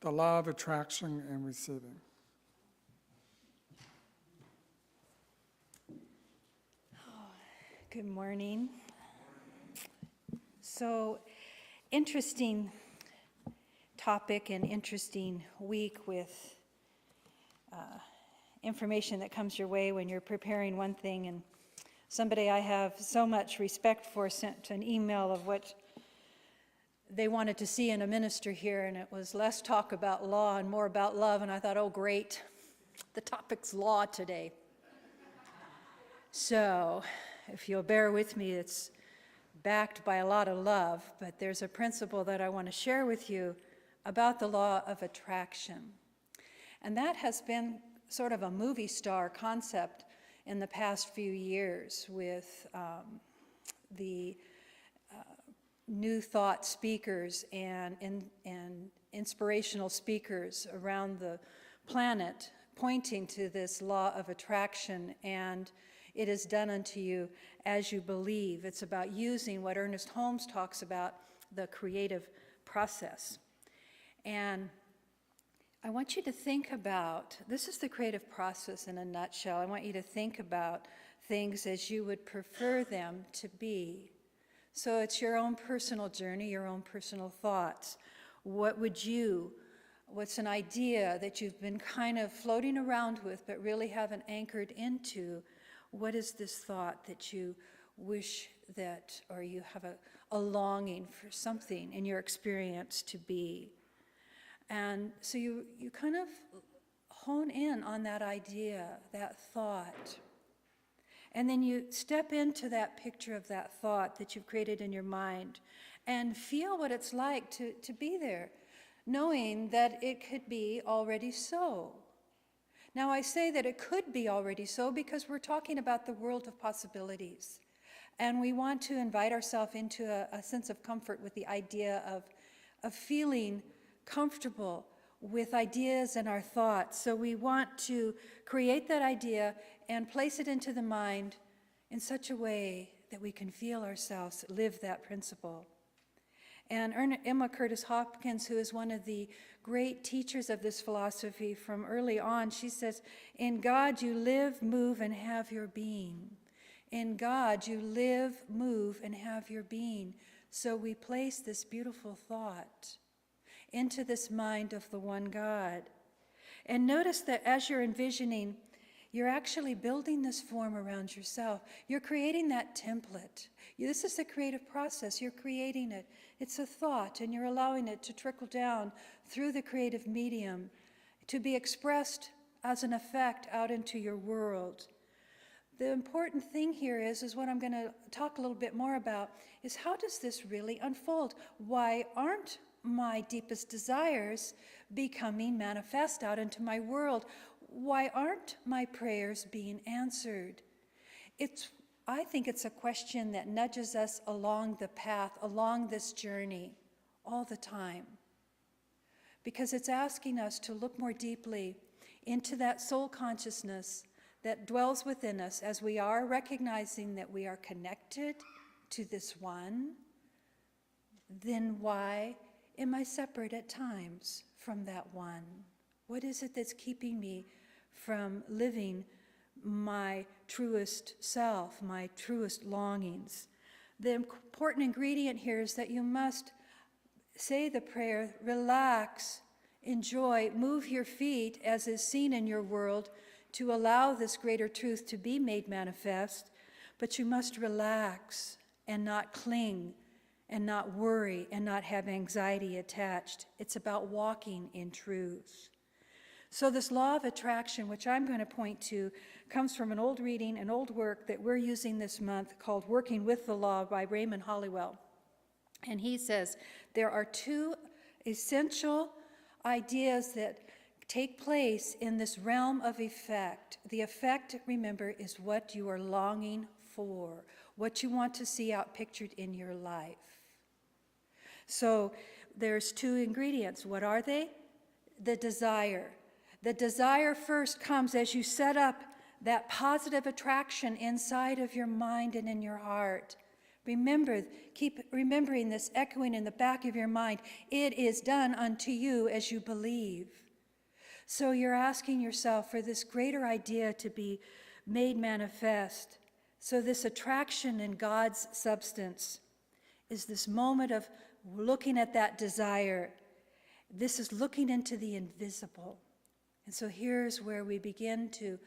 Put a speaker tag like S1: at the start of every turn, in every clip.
S1: the law of attraction and receiving.
S2: Good morning. So, interesting topic and interesting week with information that comes your way when you're preparing one thing. And somebody I have so much respect for sent an email of what they wanted to see in a minister here, and it was less talk about law and more about love. And I thought, oh, great, the topic's law today. So, if you'll bear with me, it's backed by a lot of love, but there's a principle that I want to share with you about the law of attraction. And that has been sort of a movie star concept in the past few years with the new thought speakers and inspirational speakers around the planet pointing to this law of attraction, and it is done unto you as you believe. It's about using what Ernest Holmes talks about, the creative process. And I want you to think about, this is the creative process in a nutshell. I want you to think about things as you would prefer them to be. So it's your own personal journey, your own personal thoughts. What's an idea that you've been kind of floating around with but really haven't anchored into? What is this thought that you wish that, or you have a longing for something in your experience to be? And so you kind of hone in on that idea, that thought. And then you step into that picture of that thought that you've created in your mind and feel what it's like to be there, knowing that it could be already so. Now, I say that it could be already so because we're talking about the world of possibilities. And we want to invite ourselves into a sense of comfort with the idea of feeling comfortable with ideas and our thoughts. So we want to create that idea and place it into the mind in such a way that we can feel ourselves live that principle. And Emma Curtis Hopkins, who is one of the great teachers of this philosophy from early on, she says, in God you live, move, and have your being. In God you live, move, and have your being. So we place this beautiful thought into this mind of the one God. And notice that as you're envisioning, you're actually building this form around yourself. You're creating that template. This is the creative process. You're creating it. It's a thought, and you're allowing it to trickle down through the creative medium to be expressed as an effect out into your world. The important thing here is what I'm going to talk a little bit more about, is how does this really unfold? Why aren't my deepest desires becoming manifest out into my world? Why aren't my prayers being answered? I think it's a question that nudges us along the path, along this journey, all the time. Because it's asking us to look more deeply into that soul consciousness that dwells within us as we are recognizing that we are connected to this one. Then why am I separate at times from that one? What is it that's keeping me from living my truest self, my truest longings? The important ingredient here is that you must say the prayer, relax, enjoy, move your feet as is seen in your world to allow this greater truth to be made manifest, but you must relax and not cling and not worry and not have anxiety attached. It's about walking in truth. So this law of attraction, which I'm going to point to, comes from an old reading, an old work that we're using this month called Working with the Law by Raymond Hollywell. And he says there are two essential ideas that take place in this realm of effect. The effect, remember, is what you are longing for, what you want to see out pictured in your life. So there's two ingredients. What are they? The desire. The desire first comes as you set up that positive attraction inside of your mind and in your heart. Keep remembering this echoing in the back of your mind. It is done unto you as you believe. So you're asking yourself for this greater idea to be made manifest. So this attraction in God's substance is this moment of looking at that desire. This is looking into the invisible. And so here's where we begin to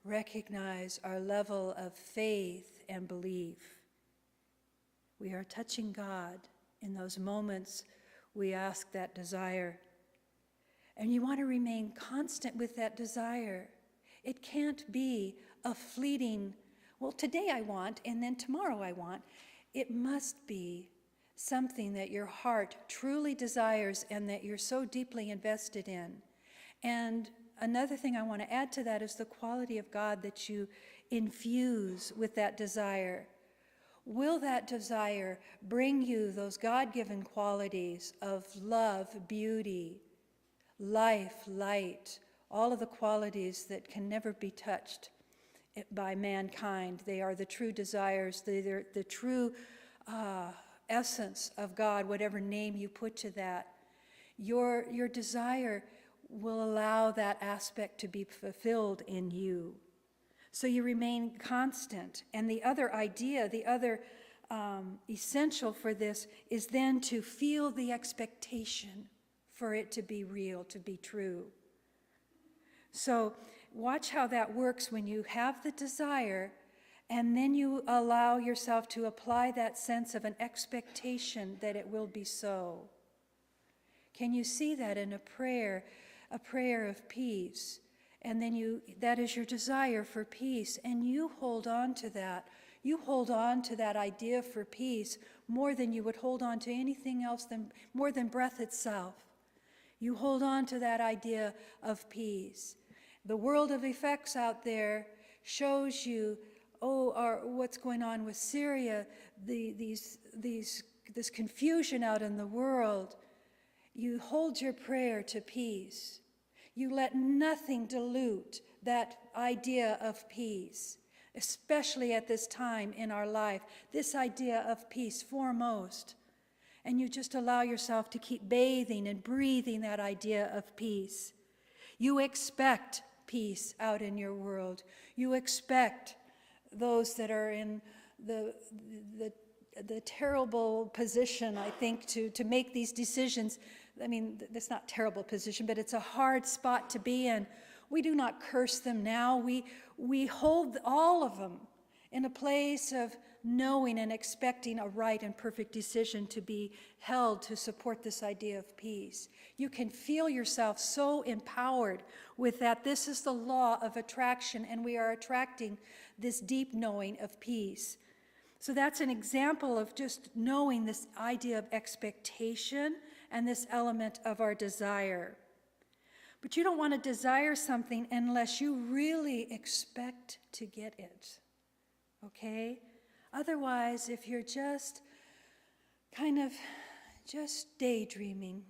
S2: recognize our level of faith and belief. We are touching God in those moments we ask that desire. And you want to remain constant with that desire. It can't be a fleeting, well, today I want, and then tomorrow I want. It must be something that your heart truly desires and that you're so deeply invested in. And another thing I want to add to that is the quality of God that you infuse with that desire. Will that desire bring you those God-given qualities of love, beauty, life, light, all of the qualities that can never be touched by mankind? They are the true desires, they're the true essence of God, whatever name you put to that. Your desire will allow that aspect to be fulfilled in you. So you remain constant. And the other idea, the other essential for this is then to feel the expectation for it to be real, to be true. So watch how that works when you have the desire and then you allow yourself to apply that sense of an expectation that it will be so. Can you see that in a prayer of peace? And then that is your desire for peace, and you hold on to that. You hold on to that idea for peace more than you would hold on to anything else, more than breath itself. You hold on to that idea of peace. The world of effects out there shows you, what's going on with Syria, this confusion out in the world. You hold your prayer to peace. You let nothing dilute that idea of peace, especially at this time in our life, this idea of peace foremost. And you just allow yourself to keep bathing and breathing that idea of peace. You expect peace out in your world. You expect those that are in the terrible position, I think, to make these decisions. I mean, that's not terrible position, but it's a hard spot to be in. We do not curse them now. We hold all of them in a place of knowing and expecting a right and perfect decision to be held to support this idea of peace. You can feel yourself so empowered with that. This is the law of attraction, and we are attracting this deep knowing of peace. So that's an example of just knowing this idea of expectation and this element of our desire. But you don't want to desire something unless you really expect to get it, okay? Otherwise, if you're just just daydreaming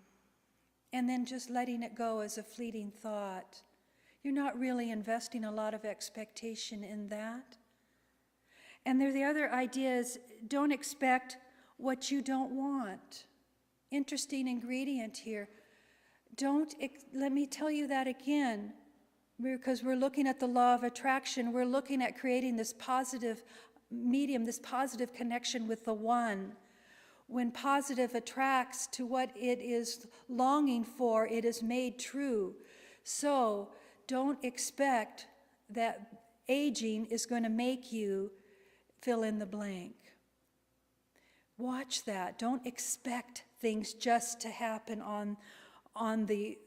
S2: and then just letting it go as a fleeting thought, you're not really investing a lot of expectation in that. And the other idea is, don't expect what you don't want. Interesting ingredient here. Let me tell you that again, because we're looking at the law of attraction. We're looking at creating this positive medium, this positive connection with the one. When positive attracts to what it is longing for, it is made true. So don't expect that aging is going to make you fill in the blank. Watch that. Don't expect things just to happen on the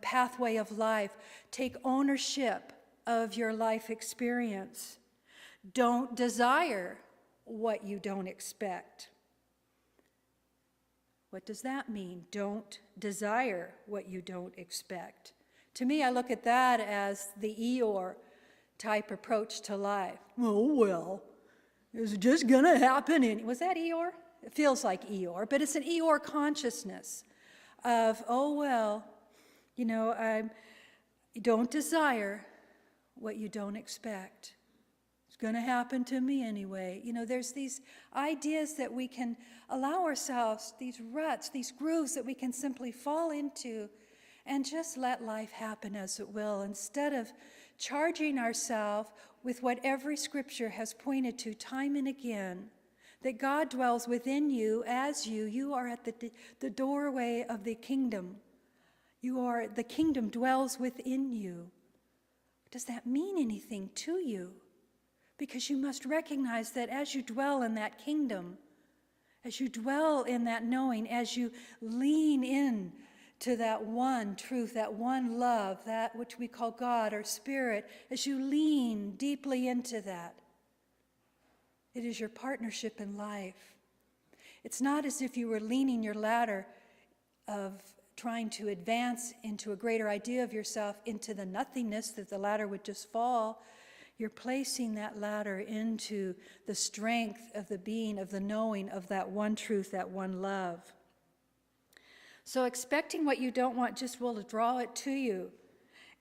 S2: pathway of life. Take ownership of your life experience. Don't desire what you don't expect. What does that mean? Don't desire what you don't expect. To me, I look at that as the Eeyore type approach to life. Oh, well, it's just going to happen. Was that Eeyore? It feels like Eeyore, but it's an Eeyore consciousness of, don't desire what you don't expect. It's going to happen to me anyway. There's these ideas that we can allow ourselves, these ruts, these grooves that we can simply fall into and just let life happen as it will, instead of charging ourselves with what every scripture has pointed to time and again, that God dwells within you as you are at the doorway of the kingdom. The kingdom dwells within you. Does that mean anything to you? Because you must recognize that as you dwell in that kingdom, as you dwell in that knowing, as you lean in to that one truth, that one love, that which we call God or Spirit, as you lean deeply into that, it is your partnership in life. It's not as if you were leaning your ladder of trying to advance into a greater idea of yourself into the nothingness, that the ladder would just fall. You're placing that ladder into the strength of the being, of the knowing of that one truth, that one love. So expecting what you don't want just will draw it to you.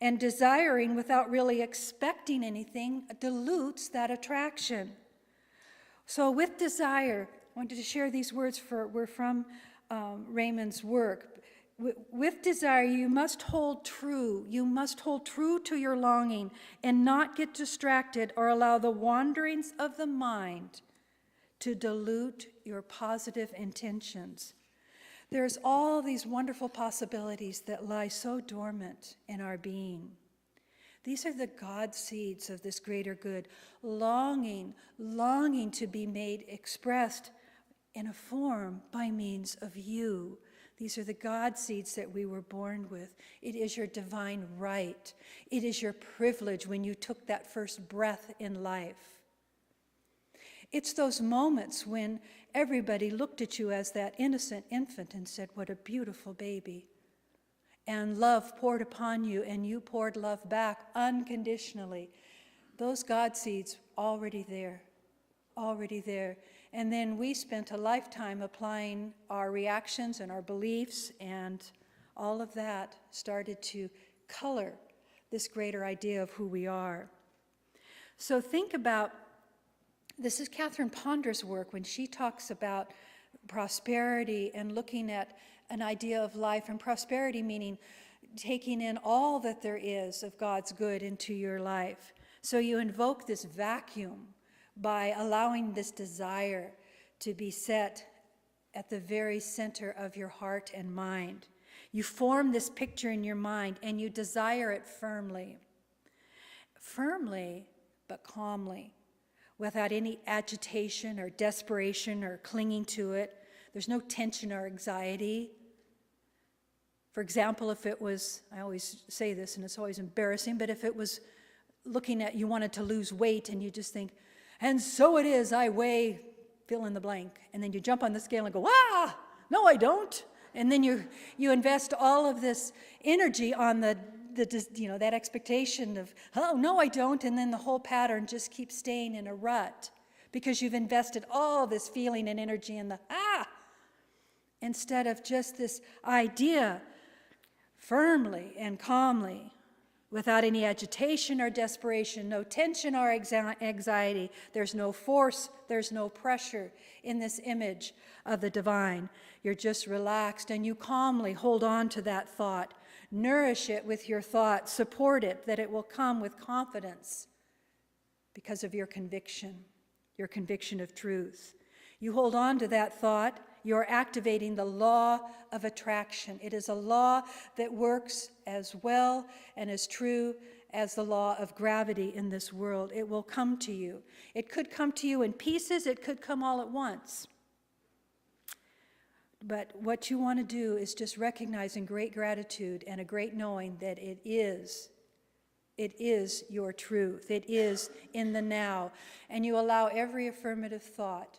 S2: And desiring without really expecting anything dilutes that attraction. So with desire, I wanted to share these words were from Raymond's work. With desire, you must hold true. You must hold true to your longing and not get distracted or allow the wanderings of the mind to dilute your positive intentions. There's all these wonderful possibilities that lie so dormant in our being. These are the God seeds of this greater good, longing to be made expressed in a form by means of you. These are the God seeds that we were born with. It is your divine right. It is your privilege when you took that first breath in life. It's those moments when everybody looked at you as that innocent infant and said, "What a beautiful baby." And love poured upon you, and you poured love back unconditionally. Those God seeds already there. And then we spent a lifetime applying our reactions and our beliefs, and all of that started to color this greater idea of who we are. So think about, this is Catherine Ponder's work when she talks about prosperity and looking at an idea of life, and prosperity meaning taking in all that there is of God's good into your life. So you invoke this vacuum by allowing this desire to be set at the very center of your heart and mind. You form this picture in your mind and you desire it firmly. Firmly, but calmly, without any agitation or desperation or clinging to it. There's no tension or anxiety. For example, if it was, I always say this and it's always embarrassing, but if it was looking at, you wanted to lose weight and you just think, and so it is, I weigh, fill in the blank. And then you jump on the scale and go, no, I don't. And then you invest all of this energy on that expectation of, oh, no, I don't. And then the whole pattern just keeps staying in a rut because you've invested all this feeling and energy in the, instead of just this idea firmly and calmly, without any agitation or desperation, no tension or anxiety. There's no force, there's no pressure in this image of the divine. You're just relaxed and you calmly hold on to that thought. Nourish it with your thought, support it, that it will come with confidence because of your conviction of truth. You hold on to that thought, you're activating the law of attraction. It is a law that works as well and as true as the law of gravity in this world. It will come to you. It could come to you in pieces, it could come all at once. But what you want to do is just recognize in great gratitude and a great knowing that it is your truth. It is in the now. And you allow every affirmative thought.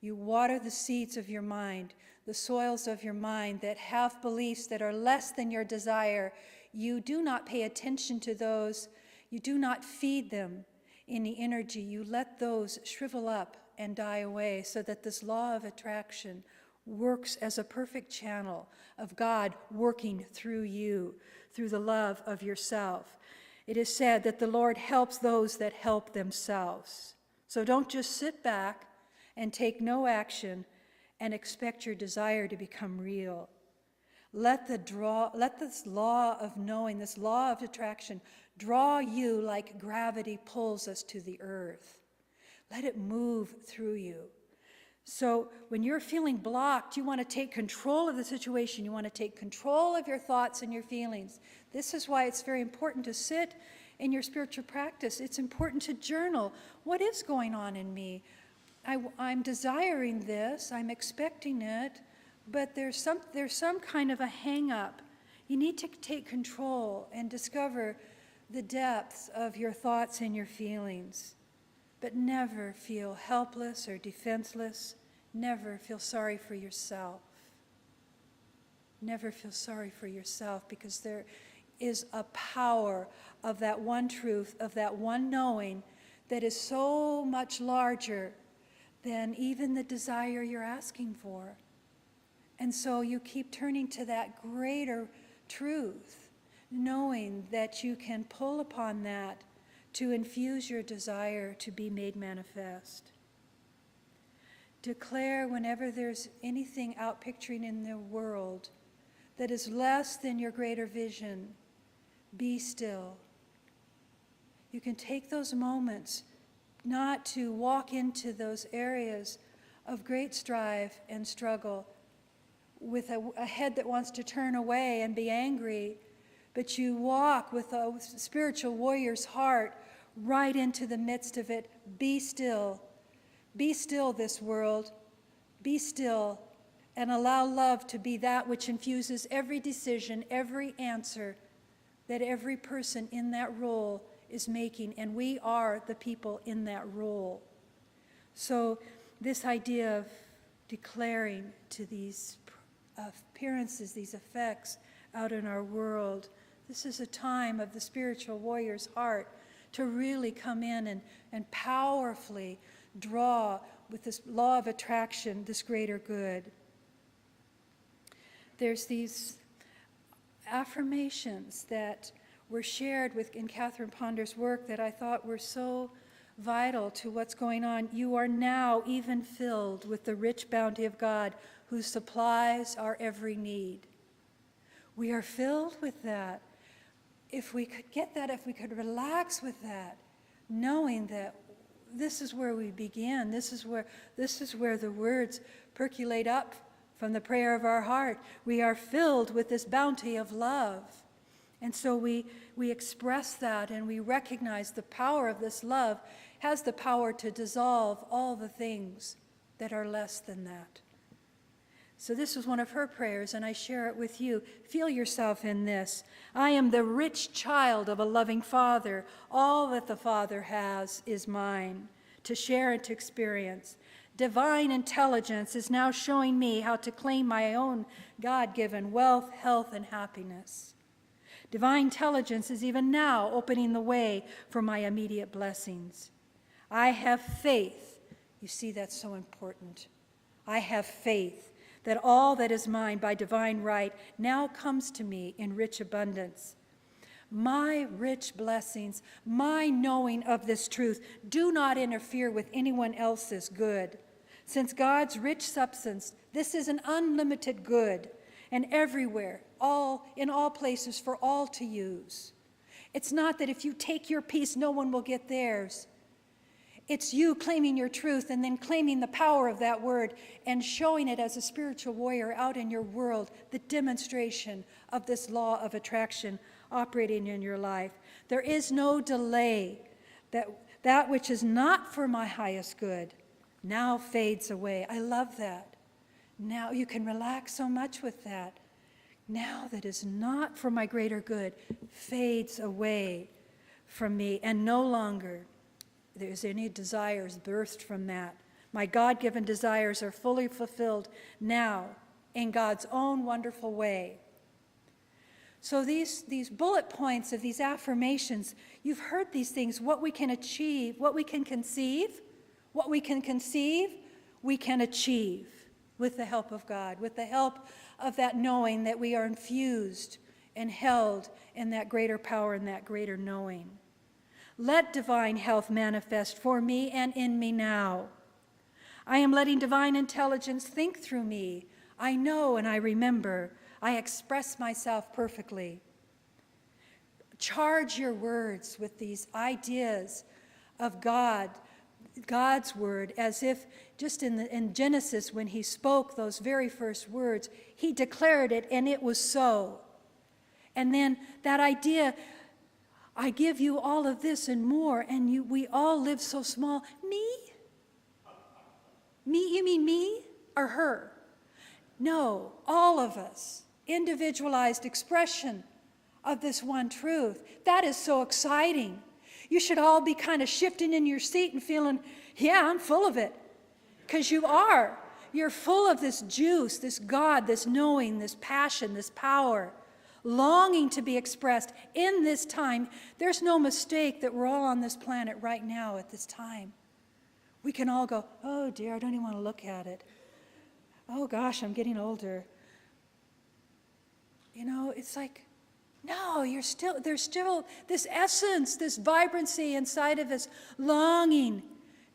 S2: You water the seeds of your mind, the soils of your mind that have beliefs that are less than your desire. You do not pay attention to those. You do not feed them any energy. You let those shrivel up and die away so that this law of attraction works as a perfect channel of God working through you, through the love of yourself. It is said that the Lord helps those that help themselves. So don't just sit back and take no action and expect your desire to become real. Let this law of knowing, this law of attraction, draw you like gravity pulls us to the earth. Let it move through you. So when you're feeling blocked, you want to take control of the situation. You want to take control of your thoughts and your feelings. This is why it's very important to sit in your spiritual practice. It's important to journal. What is going on in me? I'm desiring this. I'm expecting it. But there's some kind of a hang-up. You need to take control and discover the depths of your thoughts and your feelings. But never feel helpless or defenseless. Never feel sorry for yourself. Never feel sorry for yourself, because there is a power of that one truth, of that one knowing, that is so much larger than even the desire you're asking for. And so you keep turning to that greater truth, knowing that you can pull upon that to infuse your desire to be made manifest. Declare whenever there's anything out picturing in the world that is less than your greater vision, be still. You can take those moments not to walk into those areas of great strife and struggle with a head that wants to turn away and be angry, but you walk with a spiritual warrior's heart right into the midst of it. Be still. Be still, this world. Be still, and allow love to be that which infuses every decision, every answer that every person in that role is making, and we are the people in that role. So this idea of declaring to these appearances, these effects out in our world, this is a time of the spiritual warrior's heart to really come in and powerfully draw with this law of attraction, this greater good. There's these affirmations that were shared in Catherine Ponder's work that I thought were so vital to what's going on. You are now even filled with the rich bounty of God, who supplies our every need. We are filled with that. If we could get that, if we could relax with that, knowing that this is where we begin, this is where the words percolate up from the prayer of our heart. We are filled with this bounty of love. And so we express that, and we recognize the power of this love has the power to dissolve all the things that are less than that. So this was one of her prayers, and I share it with you. Feel yourself in this. I am the rich child of a loving Father. All that the Father has is mine to share and to experience. Divine intelligence is now showing me how to claim my own God-given wealth, health, and happiness. Divine intelligence is even now opening the way for my immediate blessings. I have faith. You see, that's so important. I have faith that all that is mine by divine right now comes to me in rich abundance. My rich blessings, my knowing of this truth, do not interfere with anyone else's good. Since God's rich substance, this is an unlimited good, and everywhere, in all places, for all to use. It's not that if you take your piece, no one will get theirs. It's you claiming your truth and then claiming the power of that word and showing it as a spiritual warrior out in your world, the demonstration of this law of attraction operating in your life. There is no delay. That which is not for my highest good now fades away. I love that. Now you can relax so much with that. Now that is not for my greater good fades away from me, and no longer there's any desires birthed from that. My God-given desires are fully fulfilled now in God's own wonderful way. So these bullet points of these affirmations, you've heard these things, what we can achieve, what we can conceive, we can achieve with the help of God, with the help of that knowing that we are infused and held in that greater power and that greater knowing. Let divine health manifest for me and in me now. I am letting divine intelligence think through me. I know and I remember. I express myself perfectly. Charge your words with these ideas of God, God's word, as if just in Genesis when he spoke those very first words, he declared it and it was so. And then that idea, I give you all of this and more, and we all live so small. Me? Me? You mean me or her? No, all of us. Individualized expression of this one truth. That is so exciting. You should all be kind of shifting in your seat and feeling, yeah, I'm full of it. Because you are. You're full of this juice, this God, this knowing, this passion, this power, longing to be expressed in this time. There's no mistake that we're all on this planet right now at this time. We can all go, oh dear, I don't even want to look at it. Oh gosh, I'm getting older. You know, it's like, no, there's still this essence, this vibrancy inside of us, longing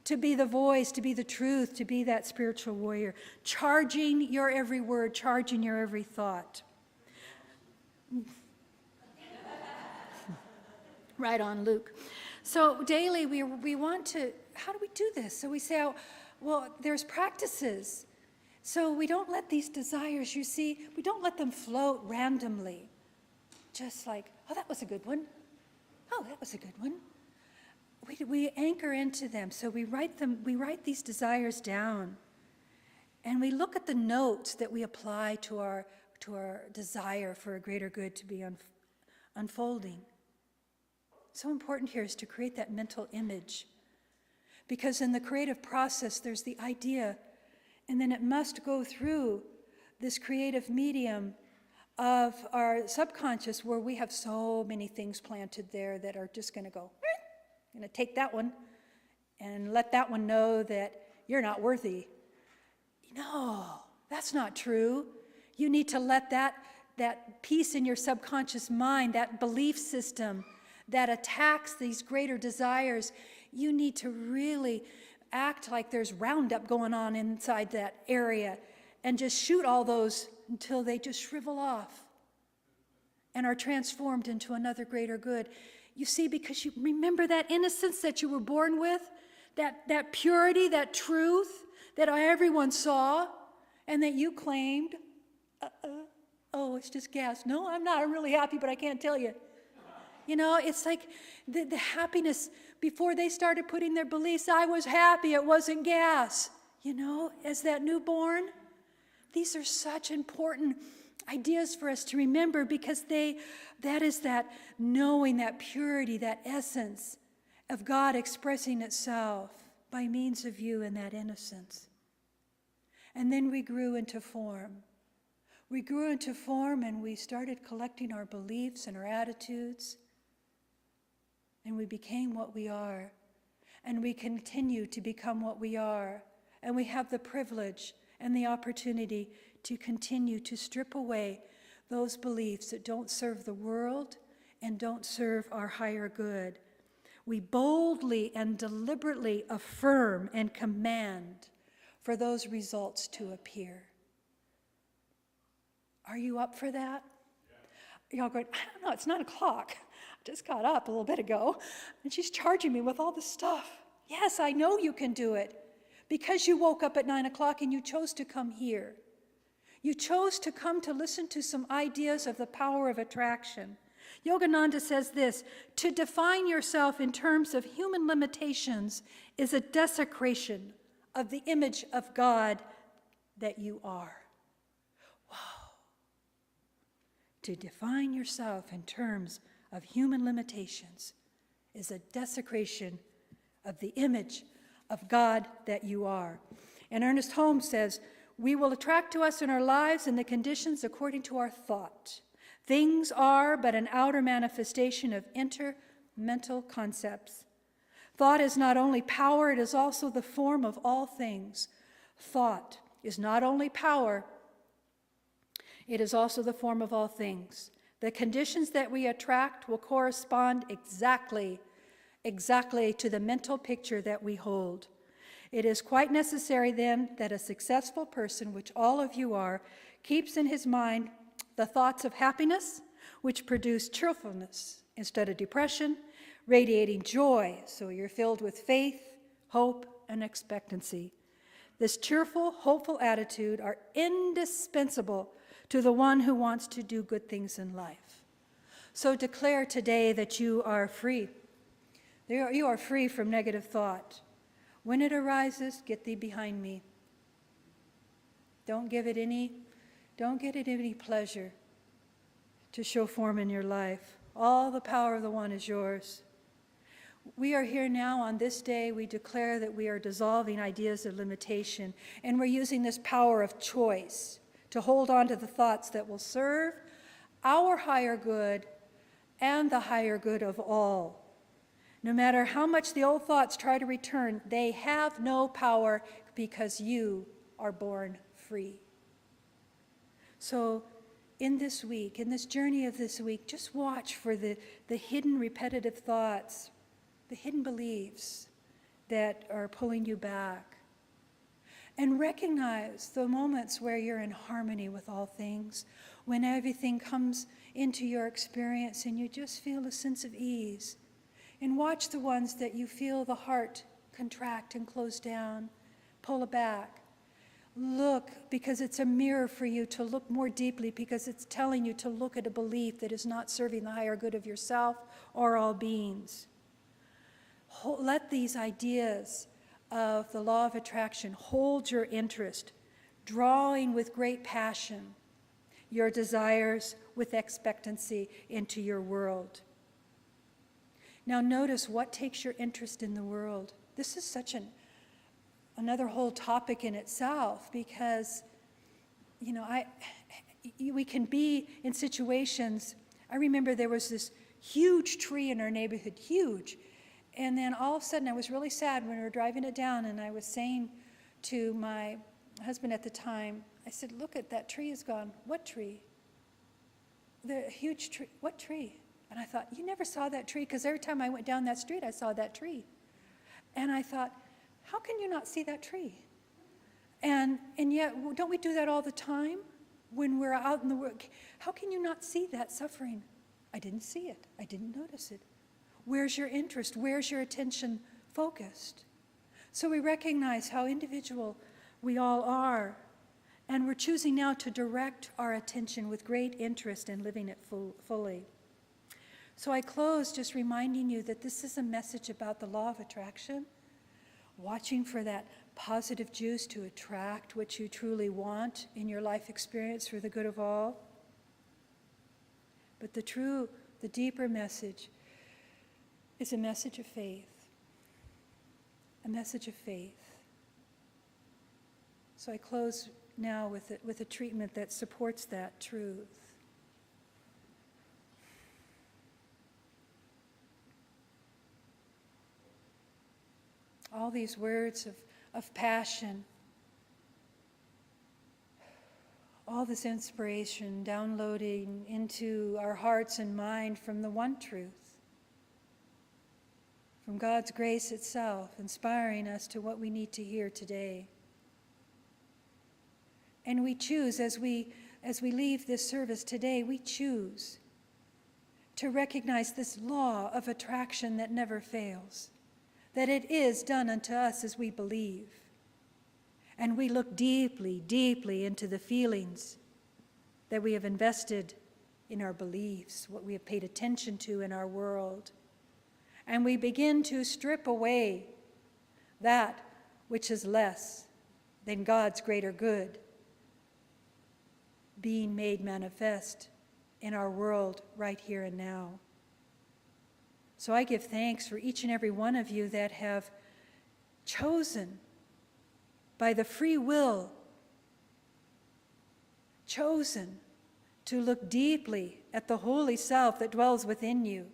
S2: to be the voice, to be the truth, to be that spiritual warrior, charging your every word, charging your every thought. Right on, Luke. So daily we want to, how do we do this? So we say, oh, well, there's practices. So we don't let these desires, you see, we don't let them float randomly. Just like, oh, that was a good one. Oh, that was a good one. We anchor into them. So we write these desires down. And we look at the notes that we apply to our desire for a greater good to be unfolding. So important here is to create that mental image. Because in the creative process, there's the idea, and then it must go through this creative medium of our subconscious where we have so many things planted there that are just going to go, I'm going to take that one and let that one know that you're not worthy. No, that's not true. You need to let that piece in your subconscious mind, that belief system that attacks these greater desires, you need to really act like there's Roundup going on inside that area and just shoot all those until they just shrivel off and are transformed into another greater good. You see, because you remember that innocence that you were born with, that purity, that truth that everyone saw and that you claimed. Oh, it's just gas. No, I'm not. I'm really happy, but I can't tell you. You know, it's like the happiness before they started putting their beliefs, I was happy, it wasn't gas. You know, as that newborn, these are such important ideas for us to remember because that is that knowing, that purity, that essence of God expressing itself by means of you in that innocence. And then we grew into form. We grew into form and we started collecting our beliefs and our attitudes. And we became what we are. And we continue to become what we are. And we have the privilege and the opportunity to continue to strip away those beliefs that don't serve the world and don't serve our higher good. We boldly and deliberately affirm and command for those results to appear. Are you up for that? Y'all going, I don't know, it's 9 o'clock. I just got up a little bit ago, and she's charging me with all this stuff. Yes, I know you can do it because you woke up at 9 o'clock and you chose to come here. You chose to come to listen to some ideas of the power of attraction. Yogananda says this, to define yourself in terms of human limitations is a desecration of the image of God that you are. Wow. To define yourself in terms of human limitations is a desecration of the image of God that you are. And Ernest Holmes says, we will attract to us in our lives and the conditions according to our thought. Things are but an outer manifestation of mental concepts. Thought is not only power, it is also the form of all things. Thought is not only power, it is also the form of all things. The conditions that we attract will correspond exactly exactly to the mental picture that we hold. It is quite necessary then that a successful person, which all of you are, keeps in his mind the thoughts of happiness, which produce cheerfulness instead of depression, radiating joy, so you're filled with faith, hope, and expectancy. This cheerful, hopeful attitude are indispensable to the one who wants to do good things in life. So declare today that you are free. You are free from negative thought. When it arises, get thee behind me. Don't get it any pleasure to show form in your life. All the power of the one is yours. We are here now on this day. We declare that we are dissolving ideas of limitation, and we're using this power of choice to hold on to the thoughts that will serve our higher good and the higher good of all. No matter how much the old thoughts try to return, they have no power because you are born free. So in this week, in this journey of this week, just watch for the hidden repetitive thoughts, the hidden beliefs that are pulling you back. And recognize the moments where you're in harmony with all things, when everything comes into your experience and you just feel a sense of ease. And watch the ones that you feel the heart contract and close down, pull it back. Look, because it's a mirror for you to look more deeply, because it's telling you to look at a belief that is not serving the higher good of yourself or all beings. Let these ideas of the law of attraction hold your interest, drawing with great passion your desires with expectancy into your world. Now notice what takes your interest in the world. This is such another whole topic in itself, because, we can be in situations. I remember there was this huge tree in our neighborhood, huge. And then all of a sudden I was really sad when we were driving it down, and I was saying to my husband at the time, I said, look at that tree is gone. What tree? The huge tree. What tree? And I thought, you never saw that tree, because every time I went down that street, I saw that tree. And I thought, how can you not see that tree? And yet, don't we do that all the time when we're out in the world? How can you not see that suffering? I didn't see it. I didn't notice it. Where's your interest? Where's your attention focused? So we recognize how individual we all are, and we're choosing now to direct our attention with great interest in living it fully. So I close just reminding you that this is a message about the law of attraction, watching for that positive juice to attract what you truly want in your life experience for the good of all. But the deeper message is a message of faith, a message of faith. So I close now with a treatment that supports that truth. All these words of passion, all this inspiration downloading into our hearts and mind from the one truth, from God's grace itself, inspiring us to what we need to hear today. And we choose, as we leave this service today, we choose to recognize this law of attraction that never fails, that it is done unto us as we believe. And we look deeply, deeply into the feelings that we have invested in our beliefs, what we have paid attention to in our world. And we begin to strip away that which is less than God's greater good being made manifest in our world right here and now. So I give thanks for each and every one of you that have chosen by the free will, chosen to look deeply at the holy self that dwells within you,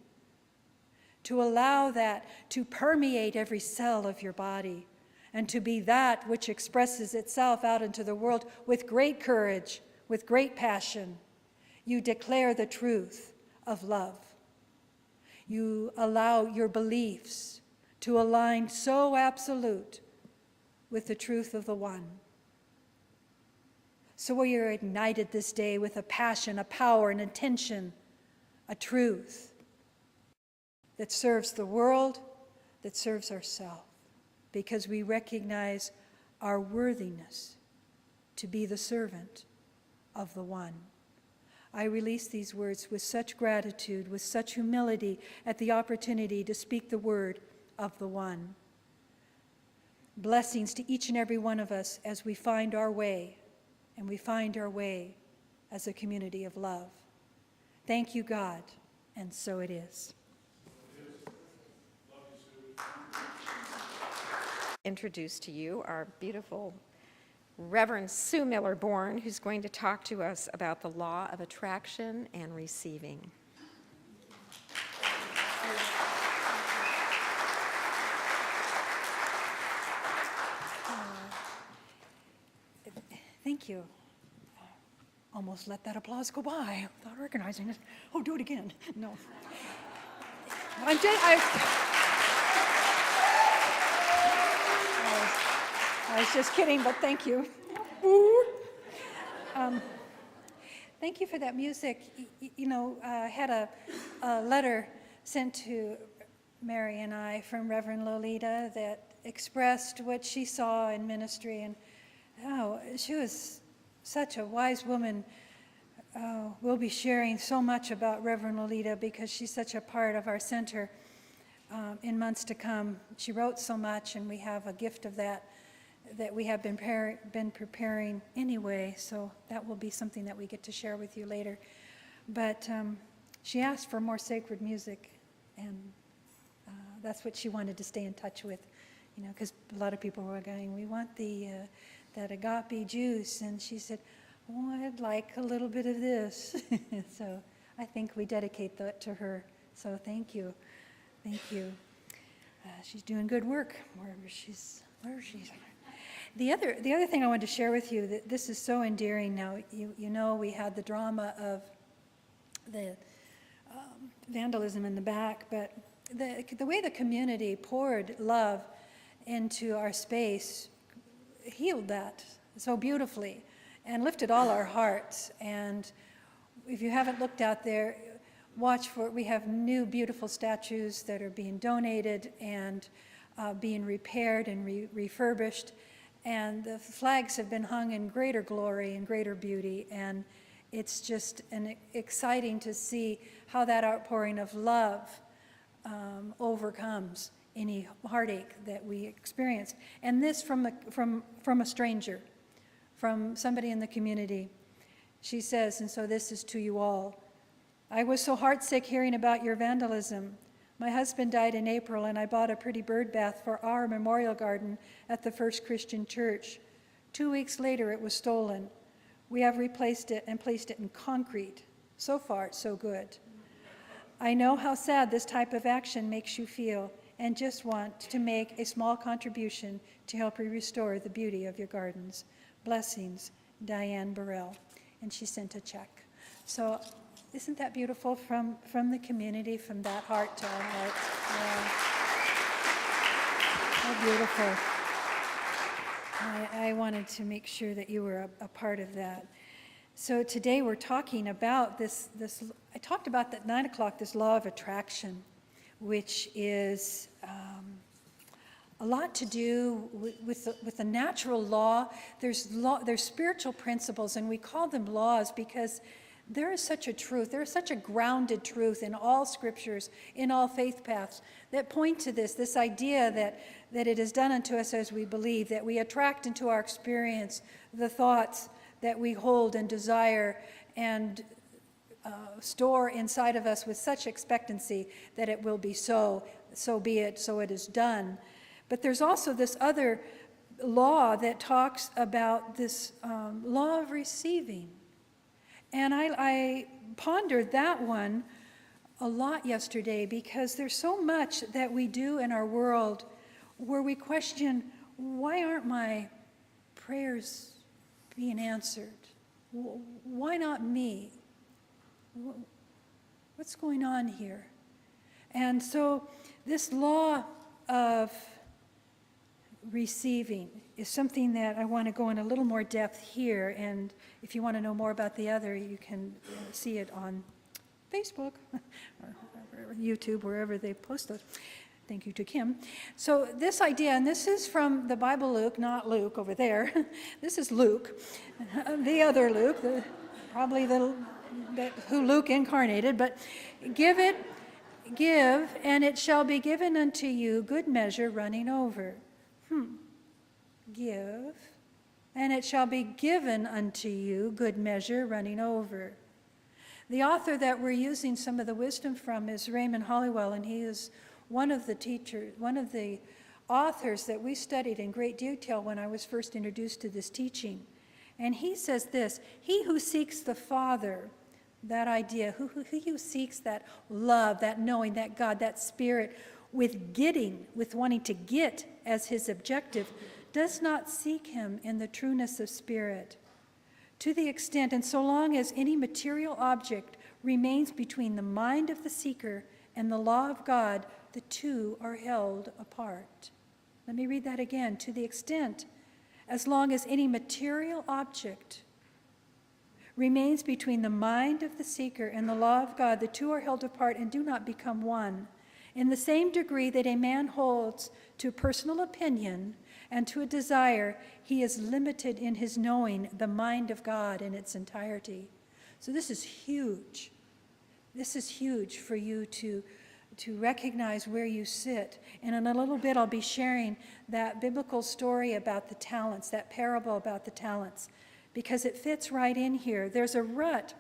S2: to allow that to permeate every cell of your body, and to be that which expresses itself out into the world with great courage, with great passion. You declare the truth of love. You allow your beliefs to align so absolute with the truth of the one. So we are ignited this day with a passion, a power, an intention, a truth that serves the world, that serves ourselves, because we recognize our worthiness to be the servant of the one. I release these words with such gratitude, with such humility at the opportunity to speak the word of the one. Blessings to each and every one of us as we find our way, and we find our way as a community of love. Thank you, God, and so it is.
S3: Introduce to you our beautiful Reverend Sue Miller-Bourne, who's going to talk to us about the law of attraction and receiving.
S2: Thank you. Almost let that applause go by without recognizing it. Oh, do it again. No. I was just kidding, but thank you. Thank you for that music. I had a letter sent to Mary and I from Reverend Lolita that expressed what she saw in ministry, and she was such a wise woman. We'll be sharing so much about Reverend Lolita because she's such a part of our center in months to come. She wrote so much, and we have a gift of that we have been preparing anyway, so that will be something that we get to share with you later. But she asked for more sacred music, and that's what she wanted to stay in touch with, because a lot of people were going, we want that agape juice, and she said, oh, I'd like a little bit of this. So I think we dedicate that to her. So thank you. She's doing good work wherever she's. The other thing I wanted to share with you, that this is so endearing now. You know we had the drama of the vandalism in the back, but the way the community poured love into our space healed that so beautifully and lifted all our hearts. And if you haven't looked out there, watch for it. We have new beautiful statues that are being donated and being repaired and refurbished. And the flags have been hung in greater glory and greater beauty. And it's just exciting to see how that outpouring of love overcomes any heartache that we experience. And this from a stranger, from somebody in the community. She says, and so this is to you all, I was so heartsick hearing about your vandalism. My husband died in April, and I bought a pretty bird bath for our memorial garden at the First Christian Church. 2 weeks later, it was stolen. We have replaced it and placed it in concrete. So far, so good. I know how sad this type of action makes you feel, and just want to make a small contribution to help you restore the beauty of your gardens. Blessings, Diane Burrell. And she sent a check. So isn't that beautiful from the community, from that heart to our heart? Yeah. How beautiful. I wanted to make sure that you were a part of that. So today we're talking about this I talked about at 9 o'clock, this law of attraction, which is a lot to do with the natural law. There's spiritual principles, and we call them laws because there is such a truth. There is such a grounded truth in all scriptures, in all faith paths, that point to this idea that it is done unto us as we believe, that we attract into our experience the thoughts that we hold and desire and store inside of us with such expectancy that it will be so be it, so it is done. But there's also this other law that talks about this law of receiving. And I pondered that one a lot yesterday because there's so much that we do in our world where we question, why aren't my prayers being answered? Why not me? What's going on here? And so this law of receiving is something that I want to go in a little more depth here. And if you want to know more about the other, you can see it on Facebook or YouTube, wherever they post those. Thank you to Kim. So this idea, and this is from the Bible Luke, not Luke over there. This is Luke, the other Luke, probably who Luke incarnated. But give, and it shall be given unto you, good measure, running over. Give, and it shall be given unto you, good measure, running over. The author that we're using some of the wisdom from is Raymond Hollywell, and he is one of the authors that we studied in great detail when I was first introduced to this teaching. And he says this: he who seeks the Father, that idea, who seeks that love, that knowing, that God, that Spirit, with wanting to get as his objective, does not seek him in the trueness of spirit. To the extent and so long as any material object remains between the mind of the seeker and the law of God, the two are held apart. Let me read that again. To the extent, as long as any material object remains between the mind of the seeker and the law of God, the two are held apart and do not become one. In the same degree that a man holds to personal opinion and to a desire, he is limited in his knowing the mind of God in its entirety. So this is huge. This is huge for you to recognize where you sit. And in a little bit, I'll be sharing that biblical story about the talents, that parable about the talents, because it fits right in here. There's a rut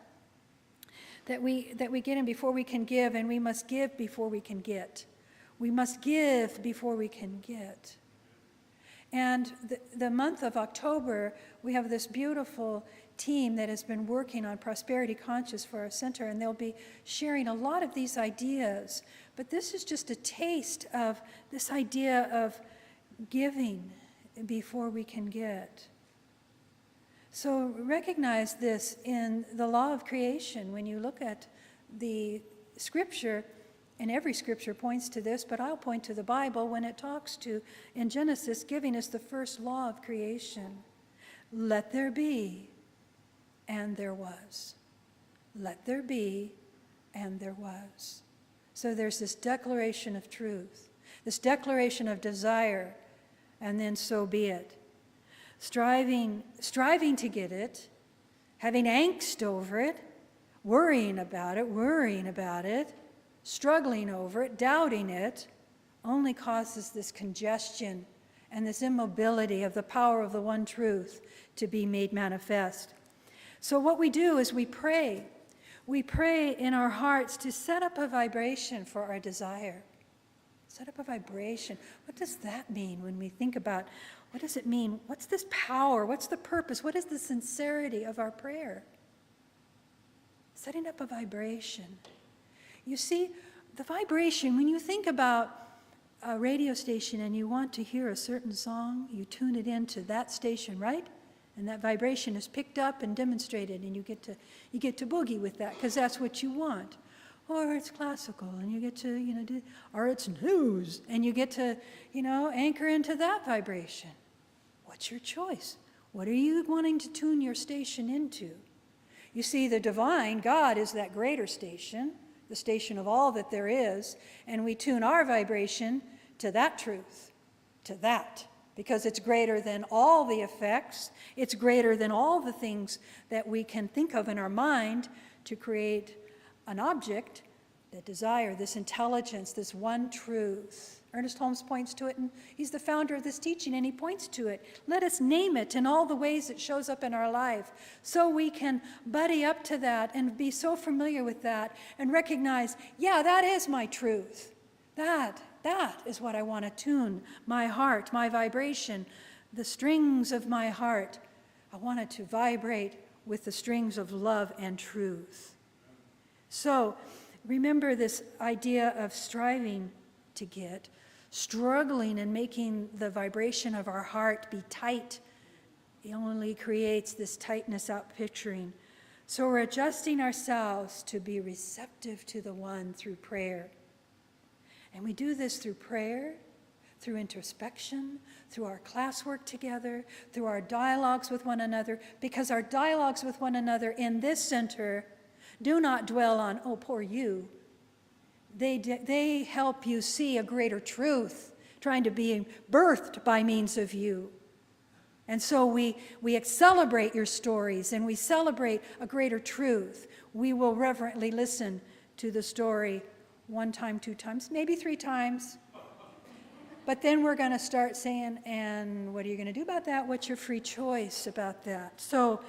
S2: that we get in before we can give, and we must give before we can get. We must give before we can get. And the month of October, we have this beautiful team that has been working on Prosperity Conscious for our center, and they'll be sharing a lot of these ideas. But this is just a taste of this idea of giving before we can get. So recognize this in the law of creation. When you look at the scripture, and every scripture points to this, but I'll point to the Bible when it talks to, in Genesis, giving us the first law of creation. Let there be, and there was. Let there be, and there was. So there's this declaration of truth, this declaration of desire, and then so be it. Striving to get it, having angst over it, worrying about it, struggling over it, doubting it, only causes this congestion and this immobility of the power of the one truth to be made manifest. So what we do is we pray. We pray in our hearts to set up a vibration for our desire. Set up a vibration. What does that mean when we think about, what does it mean? What's this power? What's the purpose? What is the sincerity of our prayer? Setting up a vibration. You see, the vibration, when you think about a radio station and you want to hear a certain song, you tune it into that station, right? And that vibration is picked up and demonstrated, and you get to boogie with that because that's what you want. Or it's classical, and you get to, or it's news, and you get to, anchor into that vibration. What's your choice? What are you wanting to tune your station into? You see, the divine, God, is that greater station, the station of all that there is, and we tune our vibration to that truth, to that, because it's greater than all the effects, it's greater than all the things that we can think of in our mind to create an object, that desire, this intelligence, this one truth. Ernest Holmes points to it, and he's the founder of this teaching, and he points to it. Let us name it in all the ways it shows up in our life so we can buddy up to that and be so familiar with that and recognize, yeah, that is my truth. That is what I want to tune my heart, my vibration, the strings of my heart. I want it to vibrate with the strings of love and truth. So remember this idea of striving to get, struggling and making the vibration of our heart be tight. It only creates this tightness out picturing. So we're adjusting ourselves to be receptive to the one through prayer. And we do this through prayer, through introspection, through our classwork together, through our dialogues with one another, because our dialogues with one another in this center do not dwell on, oh, poor you. They help you see a greater truth, trying to be birthed by means of you. And so we celebrate your stories, and we celebrate a greater truth. We will reverently listen to the story 1 time, 2 times, maybe 3 times. But then we're going to start saying, and what are you going to do about that? What's your free choice about that? So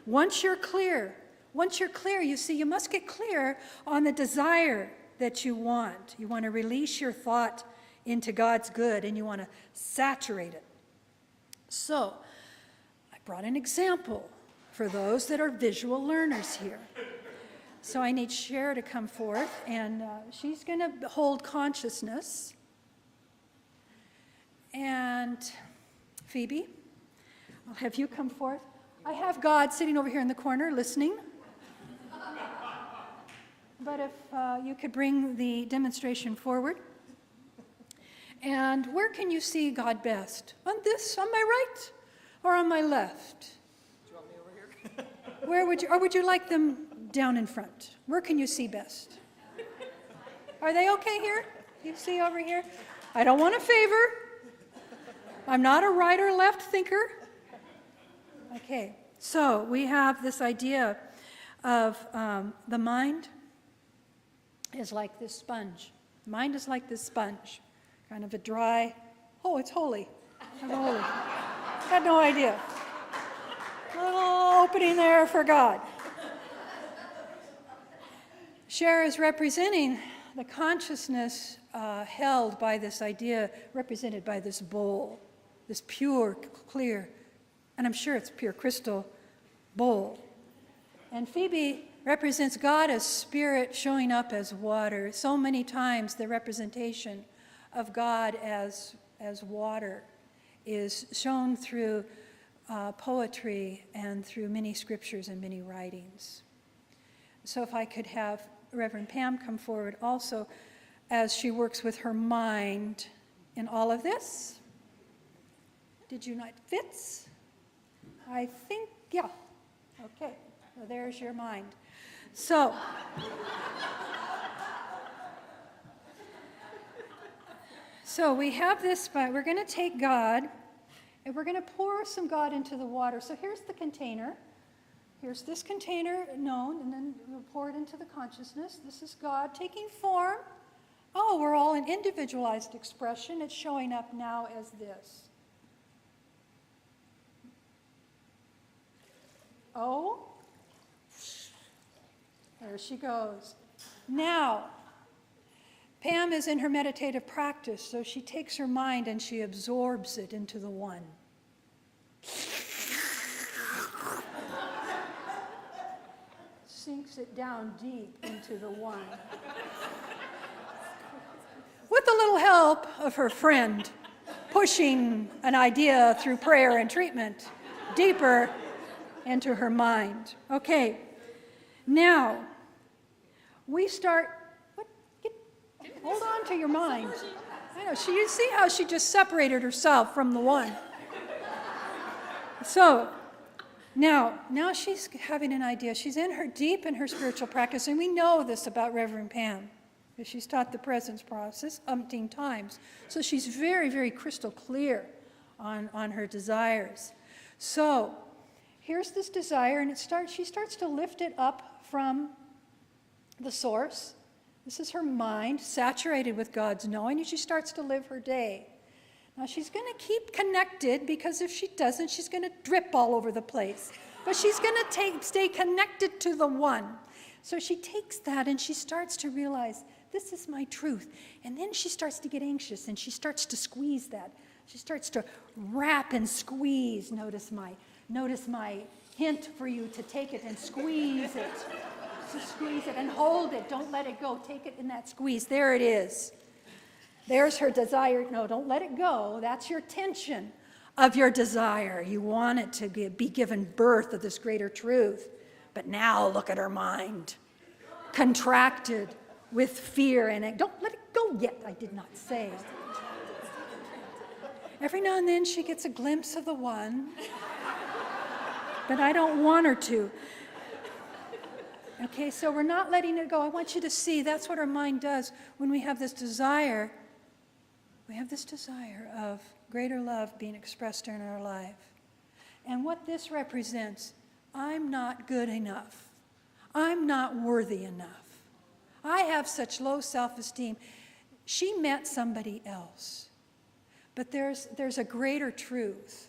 S2: once you're clear, you see, you must get clear on the desire that you want. You want to release your thought into God's good, and you want to saturate it. So I brought an example for those that are visual learners here. So I need Cher to come forth, and she's going to hold consciousness. And Phoebe, I'll have you come forth. I have God sitting over here in the corner listening. But if you could bring the demonstration forward. And where can you see God best? On this, on my right, or on my left?
S4: Do you want me over here?
S2: Where would you, or would you like them down in front? Where can you see best? Are they okay here? You see over here? I don't want a favor. I'm not a right or left thinker. Okay, so we have this idea of the mind is like this sponge. Mind is like this sponge, kind of a dry, oh, it's holy. It's holy. Had no idea. Little opening there for God. Cher is representing the consciousness held by this idea, represented by this bowl, this pure, clear, and I'm sure it's pure crystal bowl. And Phoebe represents God as spirit showing up as water. So many times the representation of God as water is shown through poetry and through many scriptures and many writings. So if I could have Reverend Pam come forward also as she works with her mind in all of this. Did you not fits? I think, yeah. Okay, well, there's your mind. So, we have this, but we're going to take God, and we're going to pour some God into the water. So here's the container. Here's this container known, and then we'll pour it into the consciousness. This is God taking form. Oh, we're all in individualized expression. It's showing up now as this. Oh, there she goes. Now, Pam is in her meditative practice, so she takes her mind and she absorbs it into the one. Sinks it down deep into the one. With a little help of her friend, pushing an idea through prayer and treatment deeper into her mind. Okay, now we start. Hold on to your mind. I know. You see how she just separated herself from the one. So now she's having an idea. She's deep in her spiritual practice, and we know this about Reverend Pam, because she's taught the presence process umpteen times. So she's very, very crystal clear on her desires. So here's this desire, and she starts to lift it up from the source. This is her mind, saturated with God's knowing, and she starts to live her day. Now, she's going to keep connected, because if she doesn't, she's going to drip all over the place. But she's going to stay connected to the one. So she takes that, and she starts to realize, this is my truth. And then she starts to get anxious, and she starts to squeeze that. She starts to wrap and squeeze. Notice my hint for you to take it and squeeze it. To squeeze it and hold it. Don't let it go. Take it in that squeeze. There it is. There's her desire. No, don't let it go. That's your tension of your desire. You want it to be given birth of this greater truth. But now look at her mind. Contracted, with fear in it. Don't let it go yet, I did not say. Every now and then she gets a glimpse of the one, but I don't want her to. Okay, so we're not letting it go. I want you to see that's what our mind does when we have this desire. We have this desire of greater love being expressed in our life. And what this represents, I'm not good enough. I'm not worthy enough. I have such low self-esteem. She met somebody else. But there's a greater truth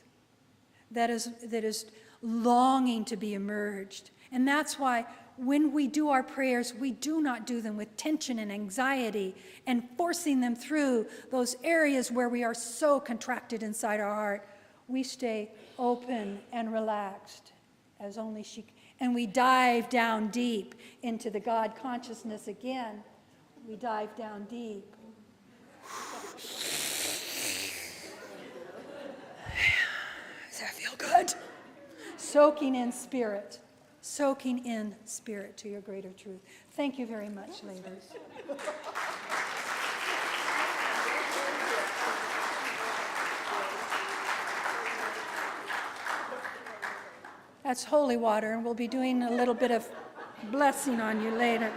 S2: that is longing to be emerged. And that's why when we do our prayers, we do not do them with tension and anxiety and forcing them through those areas where we are so contracted inside our heart. We stay open and relaxed as only she can. And we dive down deep into the God consciousness again. We dive down deep. Does that feel good? Soaking in spirit. Soaking in spirit to your greater truth. Thank you very much, ladies. That's holy water, and we'll be doing a little bit of blessing on you later.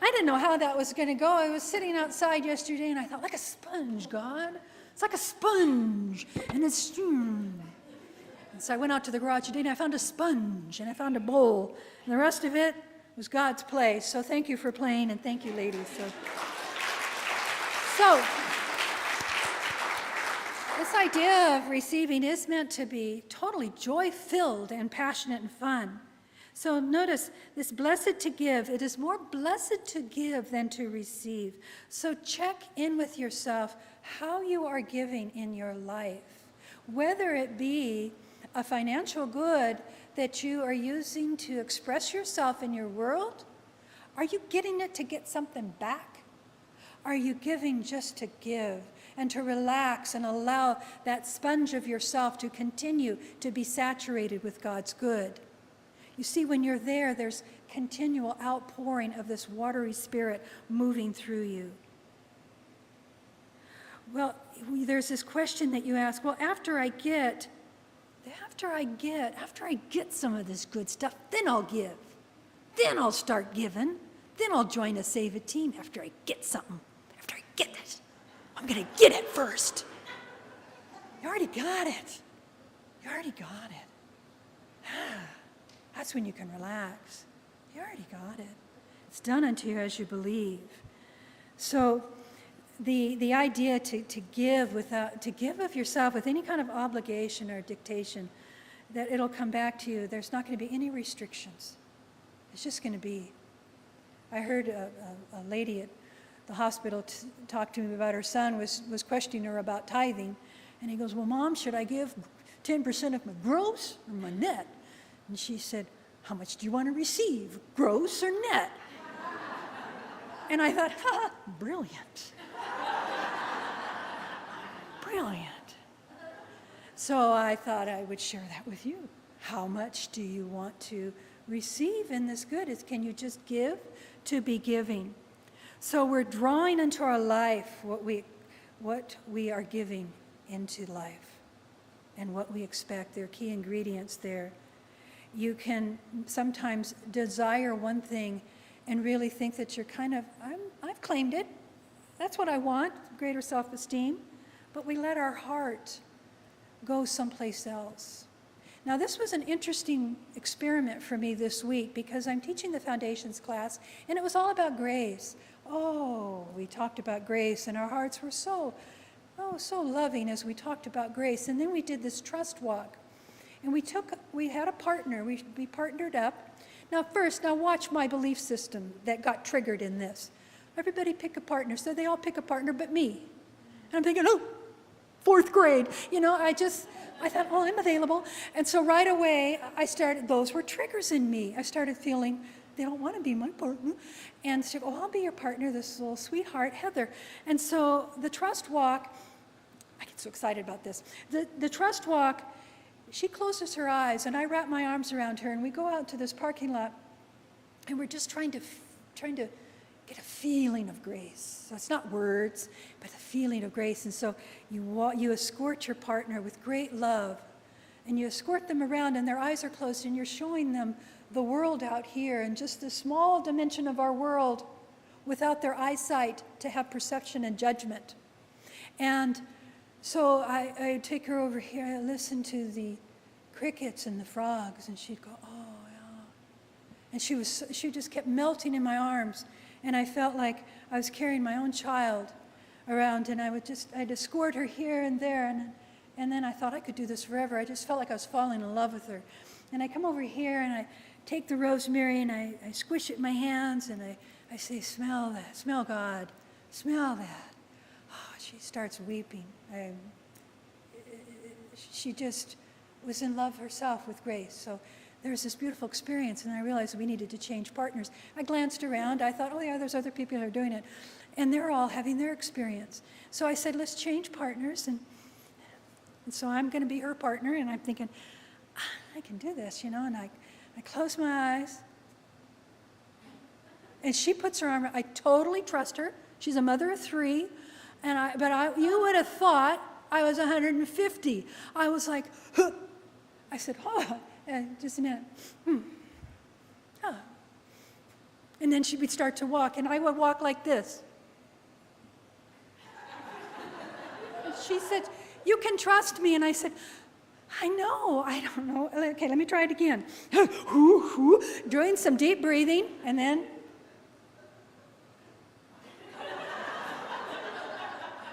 S2: I didn't know how that was going to go. I was sitting outside yesterday, and I thought, like a sponge, God. It's like a sponge, and it's... And so I went out to the garage today, and I found a sponge, and I found a bowl, and the rest of it was God's play. So thank you for playing, and thank you, ladies. So this idea of receiving is meant to be totally joy-filled and passionate and fun. So notice this blessed to give. It is more blessed to give than to receive. So check in with yourself how you are giving in your life, whether it be a financial good that you are using to express yourself in your world. Are you getting it to get something back? Are you giving just to give and to relax and allow that sponge of yourself to continue to be saturated with God's good? You see, when you're there, there's continual outpouring of this watery spirit moving through you. Well, there's this question that you ask, well, after I get some of this good stuff, then I'll give. Then I'll start giving. Then I'll join a Save It team after I get something. After I get it. I'm going to get it first. You already got it. You already got it. That's when you can relax. You already got it. It's done unto you as you believe. So the idea to give of yourself with any kind of obligation or dictation, that it'll come back to you. There's not going to be any restrictions. It's just going to be. I heard a lady at the hospital talk to me about her son was questioning her about tithing, and he goes, well, Mom, should I give 10% of my gross or my net? And she said, how much do you want to receive, gross or net? And I thought, brilliant. Brilliant. So I thought I would share that with you. How much do you want to receive in this good? Can you just give to be giving? So we're drawing into our life what we are giving into life and what we expect. There are key ingredients there. You can sometimes desire one thing and really think that you're I've claimed it. That's what I want, greater self-esteem. But we let our heart go someplace else. Now, this was an interesting experiment for me this week because I'm teaching the foundations class, and it was all about grace. Oh, we talked about grace, and our hearts were so loving as we talked about grace. And then we did this trust walk, and we had a partner. We partnered up. Now, watch my belief system that got triggered in this. Everybody pick a partner. So they all pick a partner but me. And I'm thinking, fourth grade. I thought, I'm available. And so right away, those were triggers in me. I started feeling, they don't want to be my partner. And so, I'll be your partner, this little sweetheart, Heather. And so the trust walk, I get so excited about this. The trust walk, she closes her eyes, and I wrap my arms around her, and we go out to this parking lot, and we're just trying to get a feeling of grace. So it's not words, but the feeling of grace. And so you escort your partner with great love, and you escort them around, and their eyes are closed, and you're showing them the world out here and just the small dimension of our world without their eyesight to have perception and judgment. And so I take her over here, I listen to the crickets and the frogs, and she'd go, oh, yeah. And she just kept melting in my arms, and I felt like I was carrying my own child around, and I'd escort her here and there, and then I thought I could do this forever. I just felt like I was falling in love with her. And I come over here, and I take the rosemary, and I squish it in my hands, and I say, smell that, smell God, smell that. Oh, she starts weeping. She just was in love herself with grace. So there was this beautiful experience, and I realized we needed to change partners. I glanced around. I thought, oh, yeah, there's other people who are doing it. And they're all having their experience. So I said, let's change partners. And so I'm going to be her partner, and I'm thinking, I can do this, and I close my eyes. And she puts her arm around. I totally trust her. She's a mother of 3. You would have thought I was 150. I was like, huh. I said, oh, just a minute. Huh. And then she would start to walk, and I would walk like this. And she said, you can trust me. And I said, I know, I don't know. Okay, let me try it again. Doing some deep breathing, and then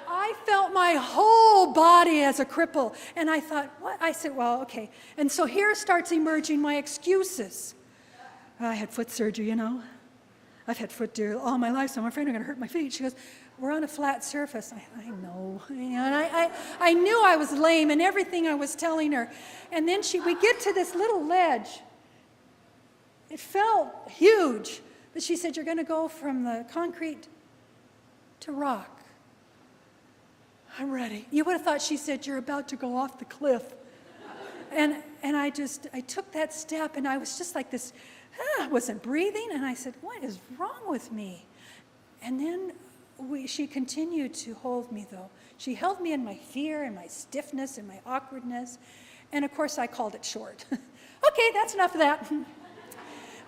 S2: I felt my whole body as a cripple. And I thought, what? I said, well, okay. And so here starts emerging my excuses. I had foot surgery, I've had foot surgery all my life, so I'm afraid I'm going to hurt my feet. She goes, we're on a flat surface. I know. And I knew I was lame in everything I was telling her. And then we get to this little ledge. It felt huge. But she said, you're going to go from the concrete to rock. I'm ready. You would have thought she said, you're about to go off the cliff. And I took that step, and I was just like this. I wasn't breathing. And I said, what is wrong with me? And then she continued to hold me, though. She held me in my fear and my stiffness and my awkwardness. And, of course, I called it short. Okay, that's enough of that.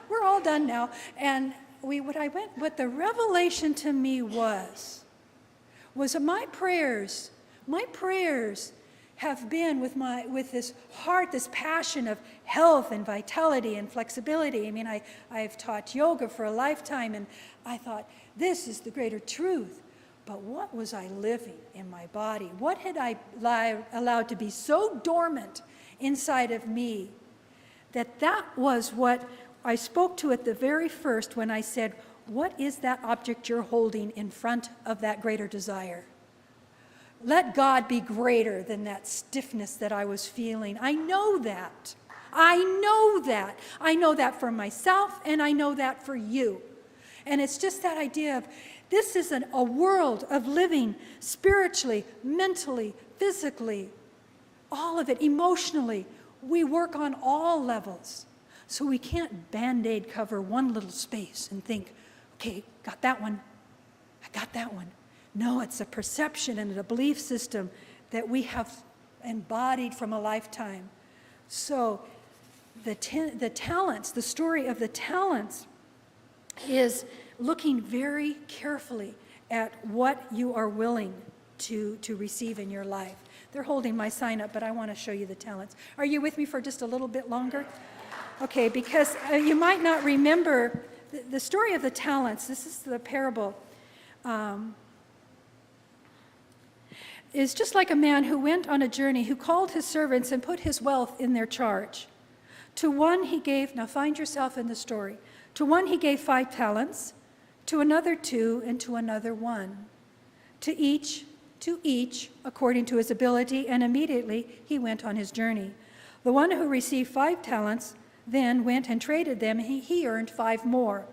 S2: We're all done now. And what the revelation to me was my prayers have been with this heart, this passion of health and vitality and flexibility. I mean, I've taught yoga for a lifetime, and I thought, this is the greater truth. But what was I living in my body? What had I allowed to be so dormant inside of me that was what I spoke to at the very first when I said, what is that object you're holding in front of that greater desire? Let God be greater than that stiffness that I was feeling. I know that. I know that. I know that for myself, and I know that for you. And it's just that idea of this is a world of living spiritually, mentally, physically, all of it, emotionally. We work on all levels. So we can't Band-Aid cover one little space and think, okay, got that one. I got that one. No, it's a perception and a belief system that we have embodied from a lifetime. So the talents, the story of the talents is looking very carefully at what you are willing to receive in your life. They're holding my sign up, but I want to show you the talents. Are you with me for just a little bit longer? Okay, because you might not remember the story of the talents. This is the parable. Is just like a man who went on a journey, who called his servants and put his wealth in their charge. To one he gave, now find yourself in the story, to one he gave 5 talents, to another 2, and to another 1. To each, according to his ability, and immediately he went on his journey. The one who received 5 talents then went and traded them, and he earned 5 more.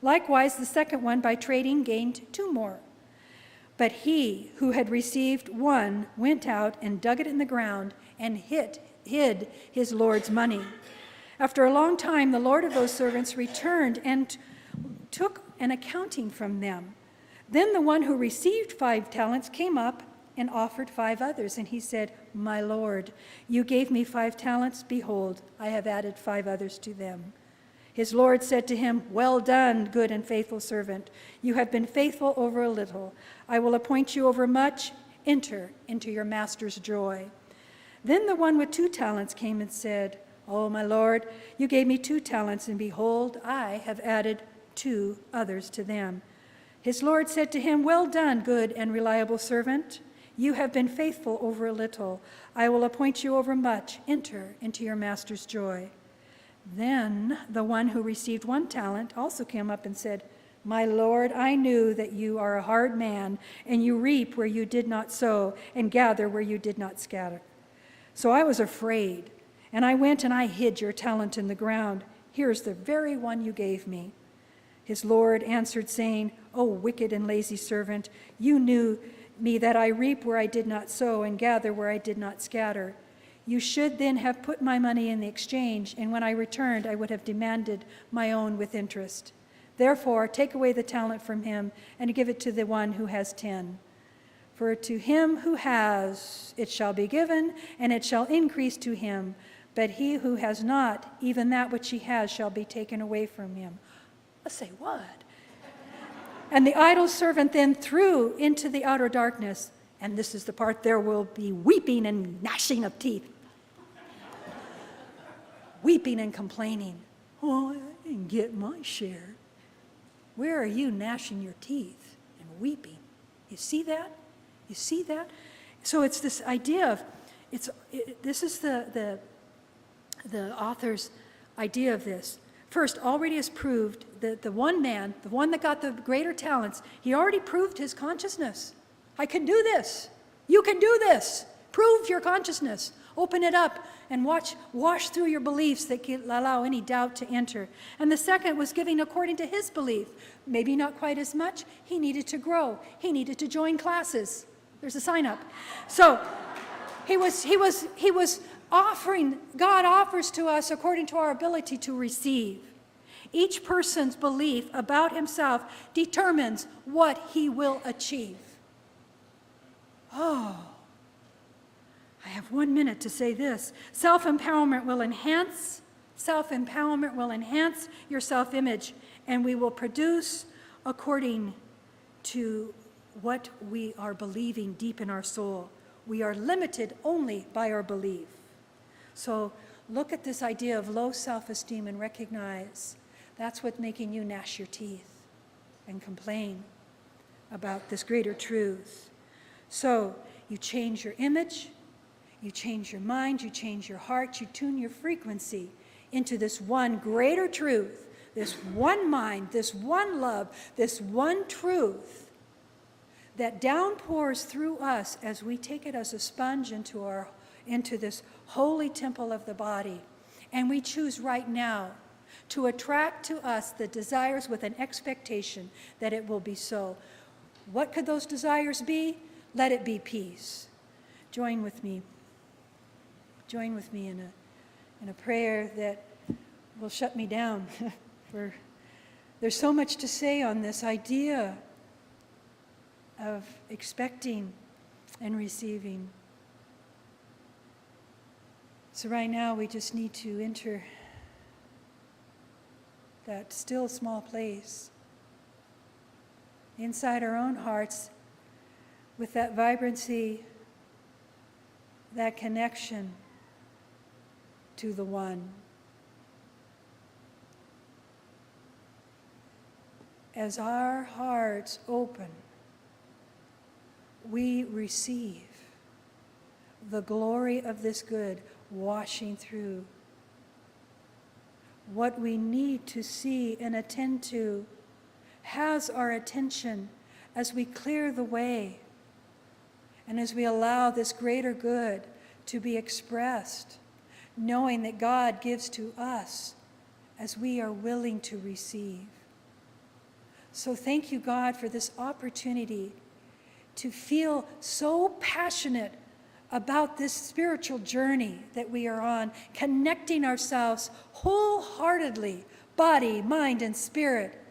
S2: Likewise, the second one, by trading, gained 2 more. But he who had received 1 went out and dug it in the ground and hid his Lord's money. After a long time, the Lord of those servants returned and took and accounting from them. Then the one who received 5 talents came up and offered 5 others. And he said, My Lord, you gave me 5 talents. Behold, I have added 5 others to them. His Lord said to him, Well done, good and faithful servant. You have been faithful over a little. I will appoint you over much. Enter into your master's joy. Then the one with 2 talents came and said, Oh, my Lord, you gave me 2 talents, and behold, I have added 2 others to them. His Lord said to him, Well done, good and reliable servant. You have been faithful over a little. I will appoint you over much. Enter into your master's joy. Then the one who received 1 talent also came up and said, My Lord, I knew that you are a hard man, and you reap where you did not sow, and gather where you did not scatter. So I was afraid, and I went and I hid your talent in the ground. Here's the very one you gave me. His Lord answered, saying, O wicked and lazy servant, you knew me that I reap where I did not sow, and gather where I did not scatter. You should then have put my money in the exchange, and when I returned, I would have demanded my own with interest. Therefore, take away the talent from him and give it to the one who has 10. For to him who has, it shall be given, and it shall increase to him. But he who has not, even that which he has shall be taken away from him. I say, what? And the idle servant then threw into the outer darkness, and this is the part, there will be weeping and gnashing of teeth. Weeping and complaining. Oh, I didn't get my share. Where are you gnashing your teeth and weeping? You see that? You see that? So it's this idea of, this is the author's idea of this. First, already has proved that the one man, the one that got the greater talents, he already proved his consciousness. I can do this. You can do this. Prove your consciousness. Open it up and wash through your beliefs that can allow any doubt to enter. And the second was giving according to his belief. Maybe not quite as much. He needed to grow. He needed to join classes. There's a sign up. So he was offering, God offers to us according to our ability to receive. Each person's belief about himself determines what he will achieve. Oh, I have 1 minute to say this. Self-empowerment will enhance your self-image, and we will produce according to what we are believing deep in our soul. We are limited only by our belief. So look at this idea of low self-esteem and recognize that's what's making you gnash your teeth and complain about this greater truth. So you change your image, you change your mind, you change your heart, you tune your frequency into this one greater truth, this one mind, this one love, this one truth that downpours through us as we take it as a sponge into this holy temple of the body. And we choose right now to attract to us the desires with an expectation that it will be so. What could those desires be? Let it be peace. Join with me in a prayer that will shut me down. For there's so much to say on this idea of expecting and receiving. So right now we just need to enter that still small place inside our own hearts with that vibrancy, that connection to the one. As our hearts open, we receive the glory of this good washing through. What we need to see and attend to has our attention as we clear the way and as we allow this greater good to be expressed, knowing that God gives to us as we are willing to receive. So thank you, God, for this opportunity to feel so passionate about this spiritual journey that we are on, connecting ourselves wholeheartedly, body, mind, and spirit,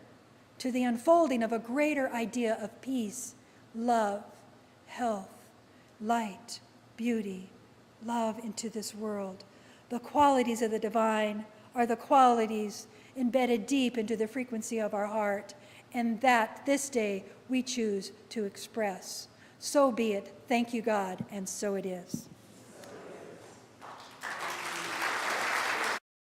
S2: to the unfolding of a greater idea of peace, love, health, light, beauty, love into this world. The qualities of the divine are the qualities embedded deep into the frequency of our heart, and that this day we choose to express. So be it. Thank you, God, and so it is.